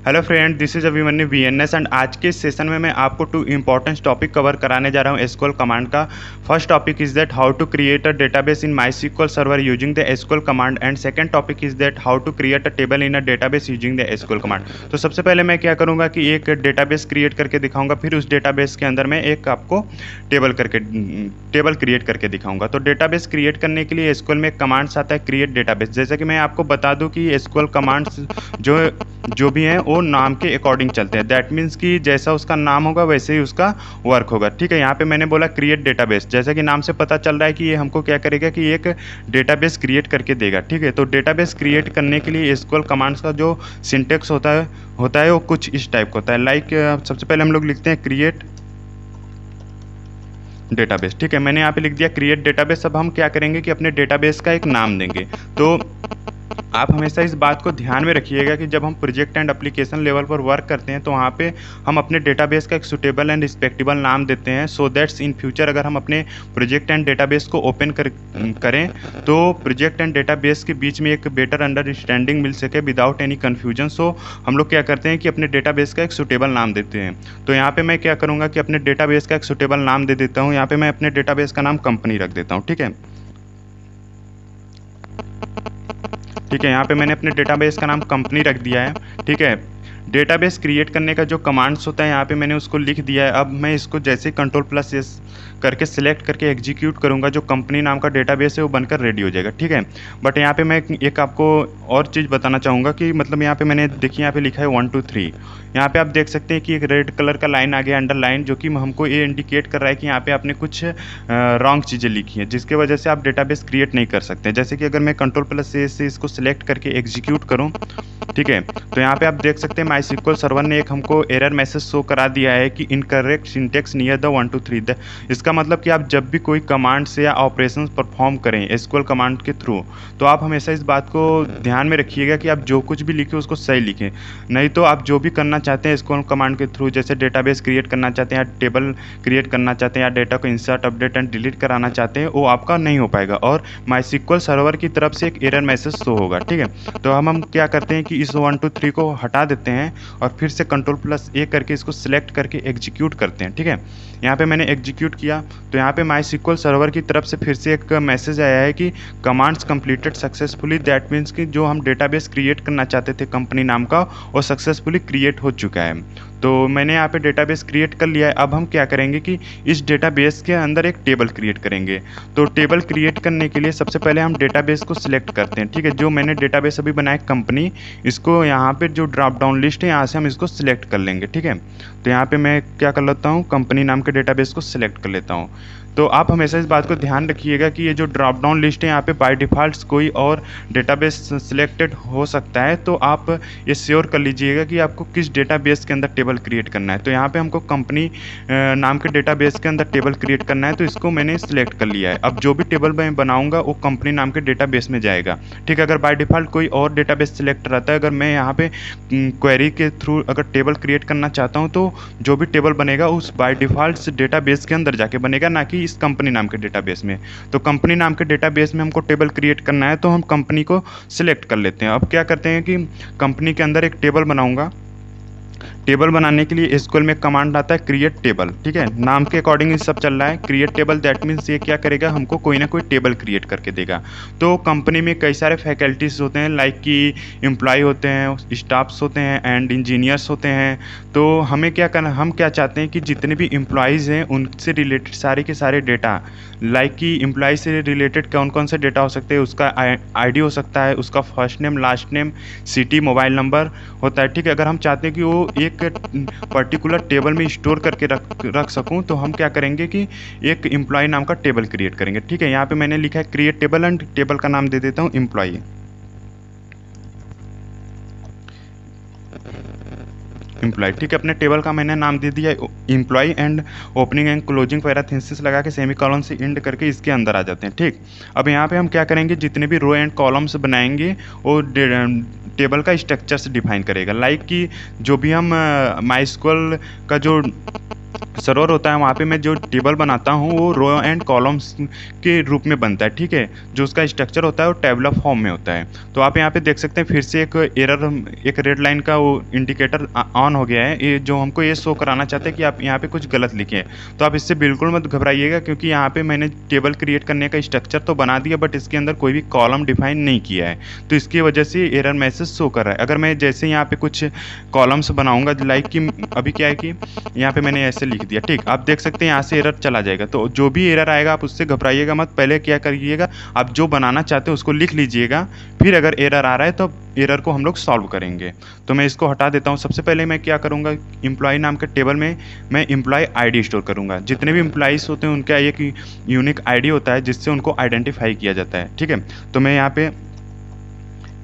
Hello friend, this is Abhimanyu VNS and आज के इस सेशन में मैं आपको 2 इंपॉर्टेंट टॉपिक कवर कराने जा रहा हूं एसक्यूएल कमांड का। First topic is that how to create a database in MySQL server using the SQL command and second topic is that how to create a table in a database using the SQL command. तो सबसे पहले मैं क्या करूँगा कि एक database create करके दिखाऊँगा, फिर उस डेटाबेस के अंदर मैं एक आपको टेबल क्रिएट करके दिखाऊँगा। तो डेटाबेस क्रिएट करने के लिए एसक्यूएल में कमांड्स आता है क्रिएट डेटाबेस। जैसे कि मैं आपको बता दूँ कि एसक्यूएल कमांड्स जो भी हैं वो नाम के अकॉर्डिंग चलते हैं। दैट मीन्स कि जैसा उसका नाम होगा वैसे ही उसका वर्क होगा। ठीक है, यहाँ पे मैंने बोला क्रिएट डेटाबेस, जैसा कि नाम से पता चल रहा है कि ये हमको क्या करेगा कि एक डेटाबेस क्रिएट करके देगा। ठीक है, तो डेटाबेस क्रिएट करने के लिए एसक्यूएल कमांड्स का जो सिंटेक्स होता है वो कुछ इस टाइप का होता है। लाइक सबसे पहले हम लोग लिखते हैं क्रिएट डेटाबेस। ठीक है, मैंने यहाँ पे लिख दिया क्रिएट डेटाबेस। अब हम क्या करेंगे कि अपने डेटाबेस का एक नाम देंगे। तो आप हमेशा इस बात को ध्यान में रखिएगा कि जब हम प्रोजेक्ट एंड एप्लीकेशन लेवल पर वर्क करते हैं तो वहाँ पे हम अपने डेटाबेस का एक सुटेबल एंड रिस्पेक्टेबल नाम देते हैं, सो दैट्स इन फ्यूचर अगर हम अपने प्रोजेक्ट एंड डेटाबेस को ओपन करें तो प्रोजेक्ट एंड डेटाबेस के बीच में एक बेटर अंडरस्टैंडिंग मिल सके विदाउट एनी कन्फ्यूजन। सो हम लोग क्या करते हैं कि अपने डेटाबेस का एक सुटेबल नाम देते हैं। तो यहाँ पर मैं क्या करूँगा कि अपने डेटाबेस का एक सुटेबल नाम दे देता हूँ। यहाँ पर मैं अपने डेटाबेस का नाम कंपनी रख देता हूँ। ठीक है, यहाँ पे मैंने अपने डेटाबेस का नाम कंपनी रख दिया है। ठीक है, डेटाबेस क्रिएट करने का जो कमांड्स होता है यहाँ पे मैंने उसको लिख दिया है। अब मैं इसको जैसे कंट्रोल+S करके सिलेक्ट करके एग्जीक्यूट करूँगा, जो कंपनी नाम का डेटाबेस है वो बनकर रेडी हो जाएगा। ठीक है, बट यहाँ पे मैं एक आपको और चीज़ बताना चाहूँगा कि मतलब यहाँ पे मैंने देखिए यहाँ पे लिखा है 1 2 3। यहाँ पे आप देख सकते हैं कि एक रेड कलर का लाइन आ गया अंडरलाइन, जो कि हमको ये इंडिकेट कर रहा है कि यहाँ पे आपने कुछ रॉन्ग चीज़ें लिखी हैं, जिसके वजह से आप डेटाबेस क्रिएट नहीं कर सकते। जैसे कि अगर मैं कंट्रोल+A से इसको सिलेक्ट करके एग्जीक्यूट करूँ, ठीक है, तो यहाँ पे आप देख सकते हैं माईएसक्यूएल सर्वर ने एक हमको एरर मैसेज शो करा दिया है कि इनकरेक्ट सिंटेक्स नियर द 1 2 3। इसका मतलब कि आप जब भी कोई कमांड से या ऑपरेशंस परफॉर्म करें एसक्यूएल कमांड के थ्रू, तो आप हमेशा इस बात को ध्यान में रखिएगा कि आप जो कुछ भी लिखें उसको सही लिखें। नहीं तो आप जो भी करना चाहते हैं एसक्यूएल कमांड के थ्रू, जैसे डेटाबेस क्रिएट करना चाहते हैं या टेबल क्रिएट करना चाहते हैं या डेटा को इंसर्ट अपडेट एंड डिलीट कराना चाहते हैं, वो आपका नहीं हो पाएगा और माईएसक्यूएल सर्वर की तरफ से एक एरर मैसेज शो होगा। ठीक है, तो हम क्या करते हैं कि इस 1 2 3 को हटा देते हैं और फिर से कंट्रोल+A करके इसको सिलेक्ट करके एग्जीक्यूट करते हैं। ठीक है, यहाँ पे मैंने एग्जीक्यूट किया तो यहाँ पे माईएसक्यूएल सर्वर की तरफ से फिर से एक मैसेज आया है कि commands completed successfully. That means कि जो हम डेटाबेस क्रिएट करना चाहते थे कंपनी नाम का, वो सक्सेसफुली क्रिएट हो चुका है। तो मैंने यहाँ पे डेटाबेस क्रिएट कर लिया है। अब हम क्या करेंगे कि इस डेटाबेस के अंदर एक टेबल क्रिएट करेंगे। तो टेबल क्रिएट करने के लिए सबसे पहले हम डेटाबेस को सिलेक्ट करते हैं। ठीक है, जो मैंने डेटाबेस अभी बनाया कंपनी, इसको यहाँ पे जो ड्रॉप डाउन लिस्ट है यहाँ से हम इसको सिलेक्ट कर लेंगे। ठीक है, तो यहाँ पे मैं क्या कर लेता हूँ, कंपनी नाम के डेटाबेस को सिलेक्ट कर लेता हूँ। तो आप हमेशा इस बात को ध्यान रखिएगा कि ये जो ड्रॉप डाउन लिस्ट है यहाँ पे बाय डिफ़ॉल्ट कोई और डेटाबेस सिलेक्टेड हो सकता है, तो आप ये श्योर कर लीजिएगा कि आपको किस डेटाबेस के अंदर टेबल क्रिएट करना है। तो यहाँ पे हमको कंपनी नाम के डेटाबेस के अंदर टेबल क्रिएट करना है, तो इसको मैंने सिलेक्ट कर लिया है। अब जो भी टेबल मैं बनाऊँगा वो कंपनी नाम के डेटाबेस में जाएगा। ठीक है, अगर बाय डिफ़ॉल्ट कोई और डेटाबेस सिलेक्ट रहता है, अगर मैं यहाँ पे क्वेरी के थ्रू अगर टेबल क्रिएट करना चाहता हूँ, तो जो भी टेबल बनेगा उस बाय डिफ़ॉल्ट डेटाबेस के अंदर जाके बनेगा, ना कि इस कंपनी नाम के डेटाबेस में। तो कंपनी नाम के डेटाबेस में हमको टेबल क्रिएट करना है, तो हम कंपनी को सिलेक्ट कर लेते हैं। अब क्या करते हैं कि कंपनी के अंदर एक टेबल बनाऊंगा। टेबल बनाने के लिए एसक्यूएल में कमांड आता है क्रिएट टेबल। ठीक है, नाम के अकॉर्डिंग ये सब चल रहा है क्रिएट टेबल। दैट मीन्स ये क्या करेगा, हमको कोई ना कोई टेबल क्रिएट करके देगा। तो कंपनी में कई सारे फैकल्टीज होते हैं, लाइक कि एम्प्लॉय होते हैं, स्टाफ्स होते हैं एंड इंजीनियर्स होते हैं। तो हमें क्या करना, हम क्या चाहते हैं कि जितने भी एम्प्लॉयज़ हैं उनसे रिलेटेड सारे के सारे डेटा, लाइक कि एम्प्लॉय से रिलेटेड कौन कौन से डेटा हो सकते हैं, उसका आईडी हो सकता है, उसका first name, last name, city, mobile number होता है। ठीक है, अगर हम चाहते हैं कि वो एक पर्टिकुलर टेबल में स्टोर करके रख सकूं, तो हम क्या करेंगे कि एक एम्प्लॉय नाम का टेबल क्रिएट करेंगे। ठीक है, यहाँ पे मैंने लिखा है क्रिएट टेबल एंड टेबल का नाम दे देता हूँ एम्प्लॉय। ठीक है, अपने टेबल का मैंने नाम दे दिया employee and opening and closing parenthesis लगा के सेमीकोलन से एंड करके इसके अंदर आ जाते हैं। ठीक, अब यहाँ पे हम क्या करेंगे, जितने भी रो एंड कॉलम्स बनाएंगे वो टेबल का स्ट्रक्चर से डिफाइन करेगा। लाइक कि जो भी हम माईएसक्यूएल का जो सर्वर होता है, वहाँ पे मैं जो टेबल बनाता हूँ वो रो एंड कॉलम्स के रूप में बनता है, ठीक है। जो उसका स्ट्रक्चर होता है वो टेबलर फॉर्म में होता है। तो आप यहाँ पे देख सकते हैं फिर से एक एरर, एक रेड लाइन का वो इंडिकेटर ऑन हो गया है, ये जो हमको ये शो कराना चाहते हैं कि आप यहाँ पे कुछ गलत लिखे हैं। तो आप इससे बिल्कुल मत घबराइएगा, क्योंकि यहाँ पे मैंने टेबल क्रिएट करने का स्ट्रक्चर तो बना दिया, बट इसके अंदर कोई भी कॉलम डिफाइन नहीं किया है, तो इसकी वजह से एरर मैसेज शो कर रहा है। अगर मैं जैसे यहाँ पे कुछ कॉलम्स बनाऊंगा, लाइक कि अभी क्या है कि यहाँ पे मैंने ऐसे लिख दिया, ठीक, आप देख सकते हैं यहाँ से एरर चला जाएगा। तो जो भी एरर आएगा आप उससे घबराइएगा मत, पहले क्या करिएगा, आप जो बनाना चाहते हो उसको लिख लीजिएगा, फिर अगर एरर आ रहा है तो एरर को हम लोग सॉल्व करेंगे। तो मैं इसको हटा देता हूँ। सबसे पहले मैं क्या करूँगा, एम्प्लॉय नाम के टेबल में मैं एम्प्लॉय आईडी स्टोर करूँगा। जितने भी एम्प्लॉइज़ होते हैं उनका एक यूनिक आईडी होता है जिससे उनको आइडेंटिफाई किया जाता है, ठीक है। तो मैं यहाँ पे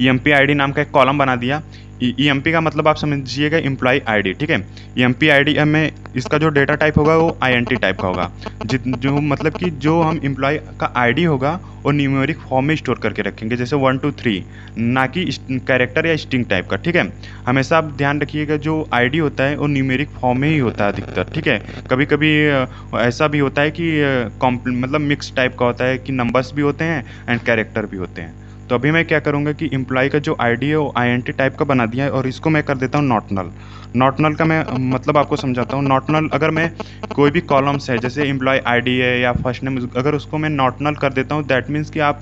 EMP ID नाम का एक कॉलम बना दिया। EMP का मतलब आप समझिएगा एम्प्लॉय आईडी, ठीक है। EMP ID में इसका जो डेटा टाइप होगा वो INT टाइप का होगा, जो मतलब कि जो हम एम्प्लॉय का आईडी होगा वो न्यूमेरिक फॉर्म में स्टोर करके रखेंगे, जैसे 1 2 3, ना कि कैरेक्टर या स्ट्रिंग टाइप का, ठीक है। हमेशा आप ध्यान रखिएगा जो आईडी होता है वो न्यूमेरिक फॉर्म में ही होता है अधिकतर, ठीक है। कभी कभी ऐसा भी होता है कि मतलब मिक्स टाइप का होता है कि नंबर्स भी होते हैं एंड कैरेक्टर भी होते हैं। तो अभी मैं क्या करूँगा कि एम्प्लॉय का जो आईडी है वो INT टाइप का बना दिया है, और इसको मैं कर देता हूँ नॉट नल। नॉट नल का मैं मतलब आपको समझाता हूँ। नॉट नल अगर मैं कोई भी कॉलम्स है जैसे एम्प्लॉय आईडी है या फर्स्ट नेम, अगर उसको मैं नॉट नल कर देता हूँ, दैट मीन्स कि आप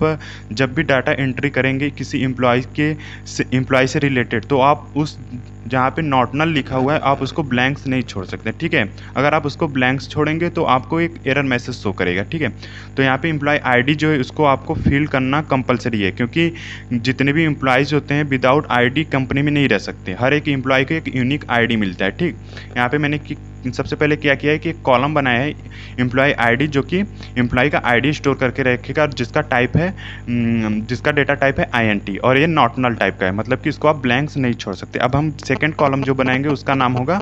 जब भी डाटा एंट्री करेंगे किसी एम्प्लॉय से रिलेटेड, तो आप उस जहाँ पे नॉट नल लिखा हुआ है आप उसको ब्लैंक्स नहीं छोड़ सकते, ठीक है। अगर आप उसको ब्लैंक्स छोड़ेंगे तो आपको एक एरर मैसेज शो करेगा, ठीक है। तो यहाँ पे एम्प्लॉय आईडी जो है उसको आपको फिल करना कंपलसरी है, क्योंकि जितने भी एम्प्लॉयज़ होते हैं विदाउट आईडी कंपनी में नहीं रह सकते। हर एक एम्प्लॉय को एक यूनिक आईडी मिलता है, ठीक। यहाँ पे मैंने सबसे पहले क्या किया है कि एक कॉलम बनाया है एम्प्लॉय आईडी, जो कि एम्प्लॉय का आईडी स्टोर करके रखेगा, और जिसका टाइप है जिसका डेटा टाइप है INT, और ये नॉट नल टाइप का है, मतलब कि इसको आप ब्लैंक्स नहीं छोड़ सकते। अब हम सेकंड कॉलम जो बनाएंगे उसका नाम होगा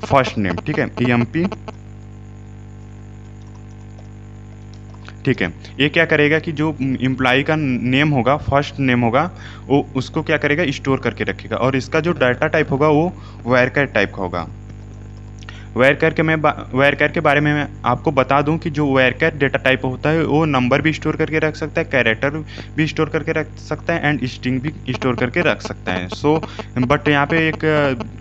फर्स्ट नेम, ठीक है, EMP, ठीक है। ये क्या करेगा कि जो एम्प्लॉय का नेम होगा, फर्स्ट नेम होगा, वो उसको क्या करेगा, स्टोर करके रखेगा, और इसका जो डाटा टाइप होगा वो वायरकैट टाइप का होगा। वायरकैट के बारे में मैं आपको बता दूं कि जो वायरकैट डेटा टाइप होता है वो नंबर भी स्टोर करके रख सकता है, कैरेक्टर भी स्टोर करके रख सकता है, एंड स्ट्रिंग भी स्टोर करके रख सकता है। सो बट यहाँ पे एक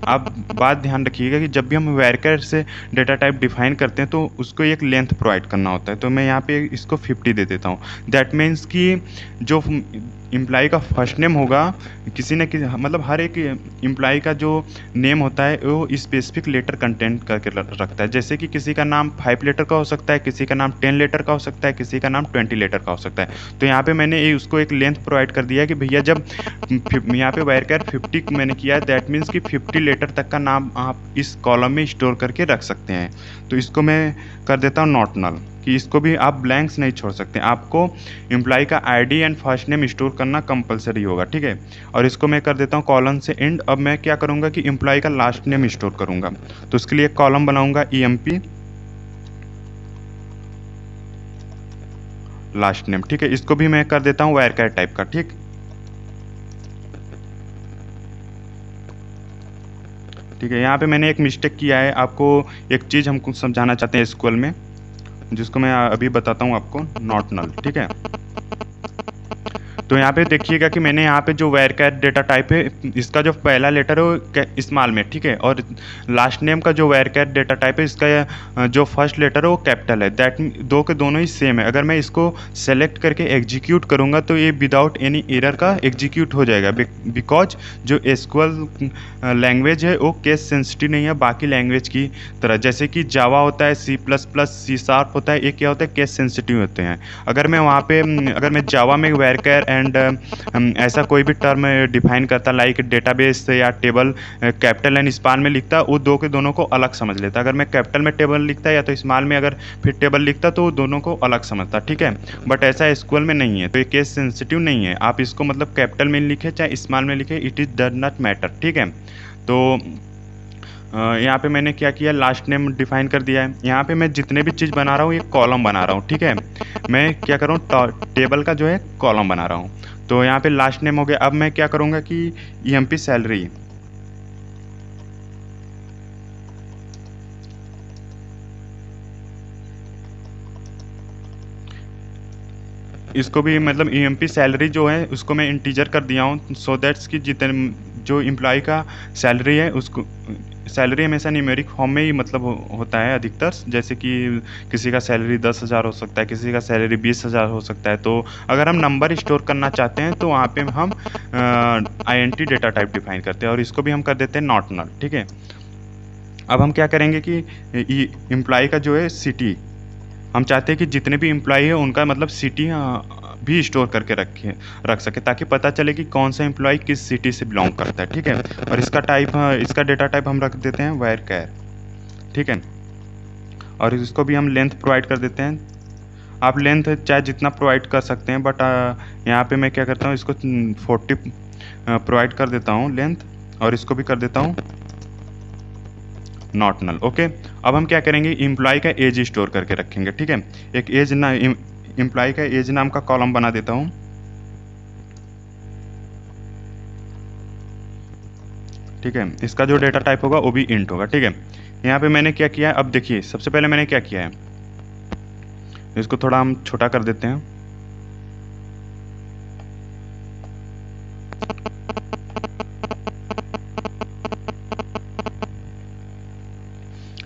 आप बात ध्यान रखिएगा कि जब भी हम वायरकैट से डेटा टाइप डिफाइन करते हैं तो उसको एक लेंथ प्रोवाइड करना होता है। तो मैं यहाँ पे इसको 50 दे देता हूँ। दैट मीन्स कि जो एम्प्लॉय का फर्स्ट नेम होगा, किसी न किसी मतलब हर एक एम्प्लॉय का जो नेम होता है वो स्पेसिफिक लेटर कंटेंट करके रखता है। जैसे कि किसी का नाम 5 लेटर का हो सकता है, किसी का नाम 10 लेटर का हो सकता है, किसी का नाम 20 लेटर का हो सकता है। तो यहाँ पे मैंने उसको एक लेंथ प्रोवाइड कर दिया है कि भैया जब यहाँ पे वायरकैट 50 मैंने किया है, दैट मीन्स कि 50 लेटर तक का नाम आप इस कॉलम में स्टोर करके रख सकते हैं। तो इसको मैं कर देता हूँ नॉट नल, कि इसको भी आप ब्लैंक्स नहीं छोड़ सकते, आपको एम्प्लॉय का ID and first name store करना कंपलसरी होगा, ठीक है। और इसको मैं कर देता हूँ कॉलम से एंड। अब मैं क्या करूँगा कि एम्प्लॉय का लास्ट नेम स्टोर करूँगा, तो उसके लिए एक कॉलम बनाऊँगा EMP लास्ट नेम, ठीक है। इसको भी मैं कर देता हूँ वायरकैट टाइप का, ठीक ठीक है। यहाँ पे मैंने एक मिस्टेक किया है, आपको एक चीज़ हमको समझाना चाहते हैं SQL में, जिसको मैं अभी बताता हूँ आपको, नॉट नल, ठीक है। तो यहाँ पे देखिएगा कि मैंने यहाँ पे जो वायरकैट डेटा टाइप है इसका जो पहला लेटर है वो स्मॉल में, ठीक है, और लास्ट नेम का जो वायरकैट डेटा टाइप है इसका जो फर्स्ट लेटर है वो कैपिटल है। दैट दो के दोनों ही सेम है। अगर मैं इसको सेलेक्ट करके एग्जीक्यूट करूँगा तो ये विदाउट एनी एरर का एग्जीक्यूट हो जाएगा, बिकॉज जो SQL लैंग्वेज है वो केस सेंसिटिव नहीं है बाकी लैंग्वेज की तरह। जैसे कि जावा होता है, C++, C# होता है, ये क्या होता है, केस सेंसिटिव होते हैं। अगर मैं वहाँ पे अगर मैं जावा में वायरकैट एंड ऐसा कोई भी टर्म डिफाइन करता लाइक डेटाबेस या टेबल कैपिटल एंड स्मॉल में लिखता, वो दो के दोनों को अलग समझ लेता। अगर मैं कैपिटल में टेबल लिखता या तो स्मॉल में अगर फिर टेबल लिखता तो वो दोनों को अलग समझता, ठीक है। बट ऐसा SQL में नहीं है, तो ये केस सेंसिटिव नहीं है। आप इसको मतलब कैपिटल में लिखे चाहे स्मॉल में लिखे, it is does not matter, ठीक है। तो यहाँ पे मैंने क्या किया, लास्ट नेम डिफाइन कर दिया है। यहाँ पे मैं जितने भी चीज़ बना रहा हूँ ये कॉलम बना रहा हूँ, ठीक है। मैं क्या कर रहा हूँ, टेबल का जो है कॉलम बना रहा हूँ। तो यहाँ पे लास्ट नेम हो गया। अब मैं क्या करूँगा कि EMP इसको भी मतलब ईएमपी सैलरी जो है उसको मैं इंटीजर कर दिया हूँ, सो दैट्स कि जितने जो एम्प्लॉय का सैलरी है उसको, सैलरी हमेशा न्यूमेरिक फॉर्म में ही मतलब होता है अधिकतर, जैसे कि किसी का सैलरी 10,000 हो सकता है, किसी का सैलरी 20,000 हो सकता है। तो अगर हम नंबर स्टोर करना चाहते हैं तो वहाँ पे हम INT डेटा टाइप डिफाइन करते हैं और इसको भी हम कर देते हैं नॉट नल। ठीक है, अब हम क्या करेंगे कि एम्प्लॉय का जो है सिटी, हम चाहते हैं कि जितने भी एम्प्लॉय है उनका मतलब सिटी भी स्टोर करके रख सके, ताकि पता चले कि कौन सा एम्प्लॉय किस सिटी से बिलोंग करता है। ठीक है, और इसका टाइप, इसका डेटा टाइप हम रख देते हैं varchar। ठीक है, और इसको भी हम लेंथ प्रोवाइड कर देते हैं। आप लेंथ चाहे जितना प्रोवाइड कर सकते हैं, बट यहाँ पे मैं क्या करता हूँ, इसको 40 प्रोवाइड कर देता हूँ लेंथ, और इसको भी कर देता हूँ नॉट नल। ओके, अब हम क्या करेंगे, एम्प्लॉय का एज स्टोर करके रखेंगे। ठीक है, एक एज ना एम्प्लॉय का एज नाम का कॉलम बना देता हूँ। ठीक है, इसका जो डेटा टाइप होगा वो भी इंट होगा। ठीक है, यहाँ पे मैंने क्या किया है, अब देखिए सबसे पहले मैंने क्या किया है, इसको थोड़ा हम छोटा कर देते हैं।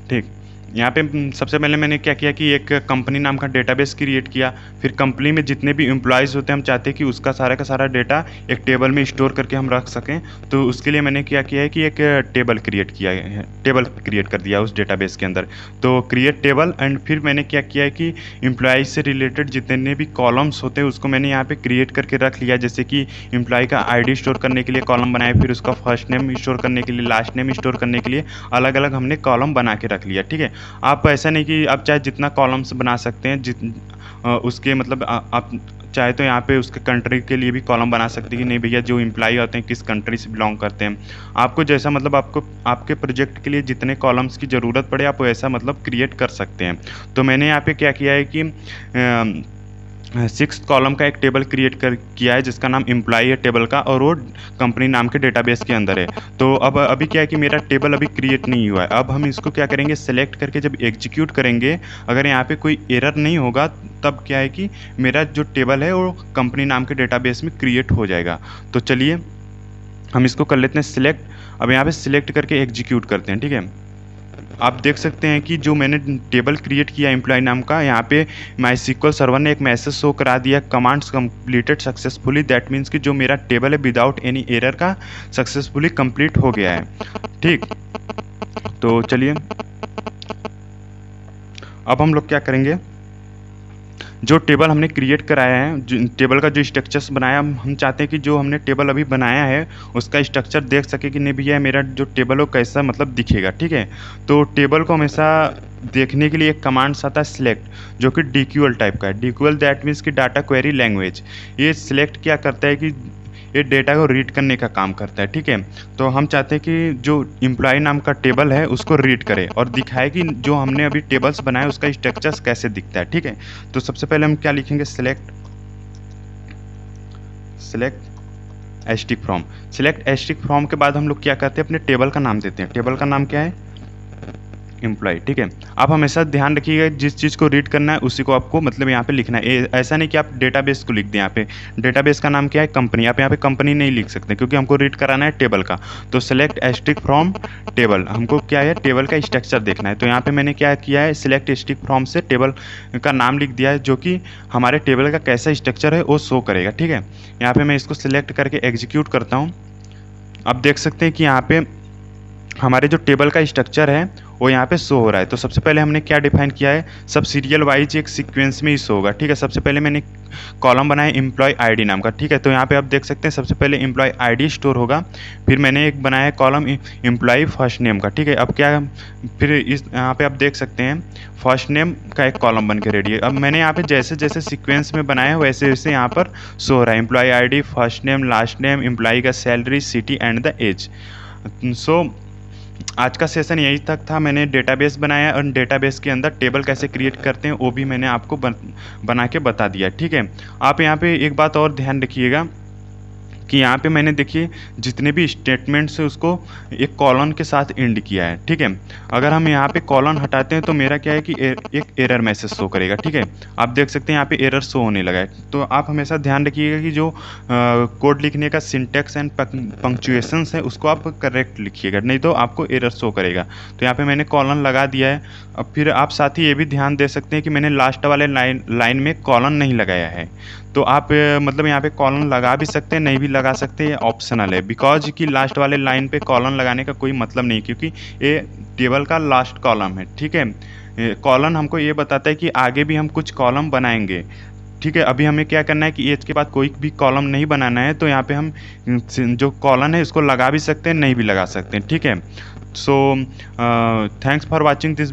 ठीक, यहाँ पे सबसे पहले मैंने क्या किया कि एक कंपनी नाम का डेटाबेस क्रिएट किया। फिर कंपनी में जितने भी एम्प्लॉयज़ होते हैं हम चाहते हैं कि उसका सारा का सारा डेटा एक टेबल में स्टोर करके हम रख सकें। तो उसके लिए मैंने क्या किया है कि एक टेबल क्रिएट किया है, टेबल क्रिएट कर दिया उस डेटाबेस के अंदर। तो क्रिएट टेबल, एंड फिर मैंने क्या किया है कि एम्प्लॉयज़ से रिलेटेड जितने भी कॉलम्स होते हैं उसको मैंने यहाँ पर क्रिएट करके रख लिया। जैसे कि एम्प्लॉय का ID स्टोर करने के लिए कॉलम बनाया, फिर उसका फर्स्ट नेम स्टोर करने के लिए, लास्ट नेम स्टोर करने के लिए अलग अलग हमने कॉलम बना के रख लिया। ठीक है, आप ऐसा नहीं कि आप चाहे जितना कॉलम्स बना सकते हैं, उसके मतलब आप चाहे तो यहाँ पे उसके कंट्री के लिए भी कॉलम बना सकते हैं कि नहीं भैया जो एम्प्लॉय होते हैं किस कंट्री से बिलोंग करते हैं। आपको जैसा मतलब आपको आपके प्रोजेक्ट के लिए जितने कॉलम्स की ज़रूरत पड़े आप वैसा मतलब क्रिएट कर सकते हैं। तो मैंने यहाँ पे क्या किया है कि 6th कॉलम का एक टेबल क्रिएट किया है जिसका नाम एम्प्लॉय है टेबल का, और वो कंपनी नाम के डेटाबेस के अंदर है। तो अब अभी क्या है कि मेरा टेबल अभी क्रिएट नहीं हुआ है। अब हम इसको क्या करेंगे, सेलेक्ट करके जब एग्जीक्यूट करेंगे, अगर यहाँ पे कोई एरर नहीं होगा तब क्या है कि मेरा जो टेबल है वो कंपनी नाम के डेटाबेस में क्रिएट हो जाएगा। तो चलिए हम इसको कर लेते हैं सिलेक्ट। अब यहाँ पे सिलेक्ट करके एग्जीक्यूट करते हैं। ठीक है, आप देख सकते हैं कि जो मैंने टेबल क्रिएट किया एम्प्लॉय नाम का, यहाँ पे MySQL सर्वर ने एक मैसेज शो करा दिया, commands completed successfully. That means कि जो मेरा टेबल है विदाउट एनी एरर का सक्सेसफुली कंप्लीट हो गया है। ठीक, तो चलिए अब हम लोग क्या करेंगे, जो टेबल हमने क्रिएट कराया है, जो टेबल का जो स्ट्रक्चर्स बनाया, हम चाहते हैं कि जो हमने टेबल अभी बनाया है उसका स्ट्रक्चर देख सके कि नहीं भैया मेरा जो टेबल हो कैसा मतलब दिखेगा। ठीक है, तो टेबल को हमेशा देखने के लिए एक कमांड्स आता है सिलेक्ट, जो कि DQL टाइप का है। DQL दैट मीन्स कि डाटा क्वेरी लैंग्वेज। ये सिलेक्ट क्या करता है कि ये डेटा को रीड करने का काम करता है। ठीक है, तो हम चाहते हैं कि जो एम्प्लॉय नाम का टेबल है उसको रीड करे और दिखाए कि जो हमने अभी टेबल्स बनाए उसका स्ट्रक्चर्स कैसे दिखता है। ठीक है, तो सबसे पहले हम क्या लिखेंगे, select asterisk from. Select asterisk from के बाद हम लोग क्या करते हैं, अपने टेबल का नाम देते हैं। टेबल का नाम क्या है, एम्प्लॉय। ठीक है, आप हमेशा ध्यान रखिएगा जिस चीज़ को रीड करना है उसी को आपको मतलब यहाँ पे लिखना है। ऐसा नहीं कि आप डेटाबेस को लिख दें। यहाँ पे डेटाबेस का नाम क्या है, कंपनी। आप यहाँ पे कंपनी नहीं लिख सकते क्योंकि हमको रीड कराना है टेबल का। तो सेलेक्ट एस्टिक फ्रॉम टेबल, हमको क्या है टेबल का स्ट्रक्चर देखना है। तो यहाँ पे मैंने क्या किया है, सिलेक्ट एस्टिक फ्रॉम से टेबल का नाम लिख दिया है, जो कि हमारे टेबल का कैसा स्ट्रक्चर है वो शो करेगा। ठीक है, यहाँ पे मैं इसको सिलेक्ट करके एग्जीक्यूट करता हूँ। अब देख सकते हैं कि यहाँ पे हमारे जो टेबल का स्ट्रक्चर है वो यहाँ पे शो हो रहा है। तो सबसे पहले हमने क्या डिफाइन किया है, सब सीरियल वाइज एक सीक्वेंस में ही शो होगा। ठीक है, सबसे पहले मैंने कॉलम बनाया एम्प्लॉय ID नाम का। ठीक है, तो यहाँ पे आप देख सकते हैं सबसे पहले एम्प्लॉय ID स्टोर होगा, फिर मैंने एक बनाया कॉलम एम्प्लॉय फर्स्ट नेम का। ठीक है, अब क्या, फिर इस यहाँ पे आप देख सकते हैं फर्स्ट नेम का एक कॉलम बन के रेडी है। अब मैंने यहाँ पे जैसे जैसे सीक्वेंस में बनाया है वैसे वैसे यहाँ पर शो हो रहा है, employee ID, first name, last name, employee का salary, city and the age. So आज का सेशन यही तक था। मैंने डेटाबेस बनाया और डेटाबेस के अंदर टेबल कैसे क्रिएट करते हैं वो भी मैंने आपको बना के बता दिया। ठीक है, आप यहाँ पे एक बात और ध्यान रखिएगा कि यहाँ पे मैंने देखिए जितने भी स्टेटमेंट्स है उसको एक कॉलन के साथ एंड किया है, ठीक है। अगर हम यहाँ पे कॉलन हटाते हैं तो मेरा क्या है कि एक एरर मैसेज शो करेगा, ठीक है। आप देख सकते हैं यहाँ पे एरर शो होने लगा है। तो आप हमेशा ध्यान रखिएगा कि जो कोड लिखने का सिंटेक्स एंड पंक्चुएशंस है उसको आप करेक्ट लिखिएगा, नहीं तो आपको एरर शो करेगा। तो यहाँ पे मैंने कॉलन लगा दिया है। अब फिर आप साथ ही ये भी ध्यान दे सकते हैं कि मैंने लास्ट वाले लाइन में कॉलन नहीं लगाया है। तो आप मतलब यहाँ पे कॉलन लगा भी सकते हैं, नहीं भी लगा सकते, ये ऑप्शनल है। बिकॉज कि लास्ट वाले लाइन पे कॉलन लगाने का कोई मतलब नहीं, क्योंकि ये टेबल का लास्ट कॉलम है, ठीक है। कॉलन हमको ये बताता है कि आगे भी हम कुछ कॉलम बनाएंगे, ठीक है। अभी हमें क्या करना है कि एज के बाद कोई भी कॉलम नहीं बनाना है, तो यहाँ पे हम जो कॉलन है इसको लगा भी सकते हैं, नहीं भी लगा सकते हैं, ठीक है। So thanks for watching this.